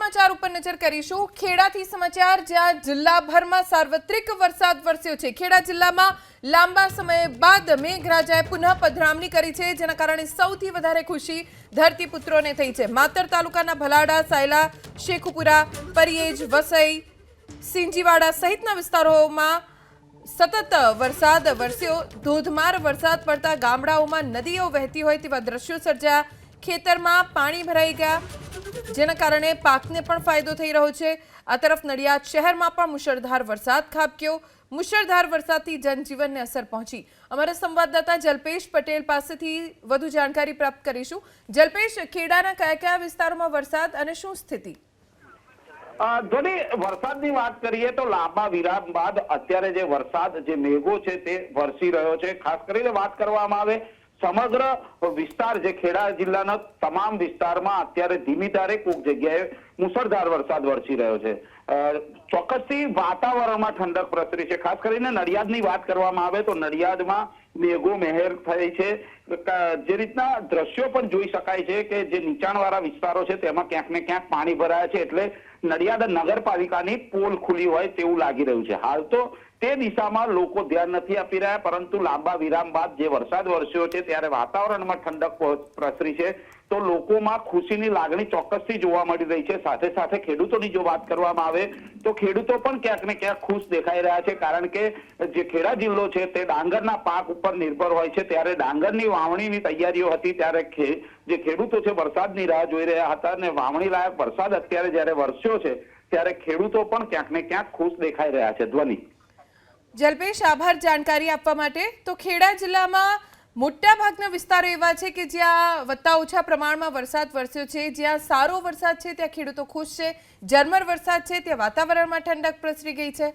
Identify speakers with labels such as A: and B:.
A: સમાચાર ઉપર નજર કરીશું। ખેડાથી સમાચાર, જ્યાં જિલ્લાભરમાં સાર્વત્રિક વરસાદ વરસ્યો છે। ખેડા જિલ્લામાં લાંબા સમય બાદ મેઘરાજાએ પુનઃ પધરામણી કરી છે, જેના કારણે સૌથી વધારે ખુશી ધરતીપુત્રોને થઈ છે। માતર તાલુકાના ભલાડા, સાયલા, શેખુપુરા, પરિયેજ, વસઈ, સિંજીવાડા સહિતના વિસ્તારોમાં સતત વરસાદ વરસ્યો। ધોધમાર વરસાદ પડતા ગામડાઓમાં નદીઓ વહેતી હોય તેવા દ્રશ્યો સર્જાયા। ખેતરમાં પાણી ભરાઈ ગયા, જેના કારણે પાકને પણ ફાયદો થઈ રહ્યો છે। આ તરફ નડિયાદ શહેરમાં પણ મુશળધાર વરસાદ ખાબક્યો। મુશળધાર વરસાદથી જનજીવનને અસર પહોંચી। અમારા સંવાદદાતા જલ્પેશ પટેલ પાસેથી વધુ જાણકારી પ્રાપ્ત કરીશું। જલ્પેશ, ખેડાના કયા કયા વિસ્તારોમાં વરસાદ અને શું સ્થિતિ?
B: ધોની, વરસાદની વાત કરીએ તો લાંબા વિરામ બાદ અત્યારે જે વરસાદ, જે મેઘો છે તે વરસી રહ્યો છે। ખાસ કરીને વાત કરવામાં આવે સમગ્ર વિસ્તાર, જે ખેડા જિલ્લાના તમામ વિસ્તારમાં અત્યારે ધીમી ધારે કોઈક જગ્યાએ મુશળધાર વરસાદ વરસી રહ્યો છે। ચોક્કસથી વાતાવરણમાં ઠંડક પ્રસરી છે। ખાસ કરીને નડિયાદની વાત કરવામાં આવે તો નડિયાદમાં મેઘો મહેર થઈ છે। જે રીતના દ્રશ્યો પણ જોઈ શકાય છે કે જે નીચાણવાળા વિસ્તારો છે તેમાં ક્યાંક ને ક્યાંક પાણી ભરાયા છે, એટલે નડિયાદ નગરપાલિકાની પોલ ખુલી હોય તેવું લાગી રહ્યું છે। હાલ તો તે દિશામાં લોકો ધ્યાન નથી આપી રહ્યા, પરંતુ લાંબા વિરામ બાદ જે વરસાદ વરસ્યો છે ત્યારે વાતાવરણમાં ઠંડક પ્રસરી છે, તો લોકોમાં ખુશીની લાગણી ચોક્કસથી જોવા મળી રહી છે। સાથે સાથે ખેડૂતોની જો વાત કરવામાં આવે તો ખેડૂતો પણ ક્યાંક ને ક્યાંક ખુશ દેખાઈ રહ્યા છે, કારણ કે જે ખેડા જિલ્લો છે તે ડાંગરના પાક ઉપર નિર્ભર હોય છે, ત્યારે ડાંગરની વાવણીની તૈયારીઓ હતી ત્યારે જે ખેડૂતો છે વરસાદની રાહ જોઈ રહ્યા હતા, અને વાવણી લાયક વરસાદ અત્યારે જ્યારે વરસ્યો છે ત્યારે ખેડૂતો પણ ક્યાંક ને ક્યાંક ખુશ દેખાઈ રહ્યા છે। ધ્વનિ।
A: જલ્પેશ, આભાર જાણકારી આપવા માટે। તો ખેડા જિલ્લામાં મોટા ભાગના વિસ્તારો એવા છે કે જ્યાં વત્તા ઓછા પ્રમાણમાં વરસાદ વરસ્યો છે। જ્યાં સારો વરસાદ છે ત્યાં ખેડૂતો ખુશ છે, ઝરમર વરસાદ છે ત્યાં વાતાવરણમાં ઠંડક પ્રસરી ગઈ છે।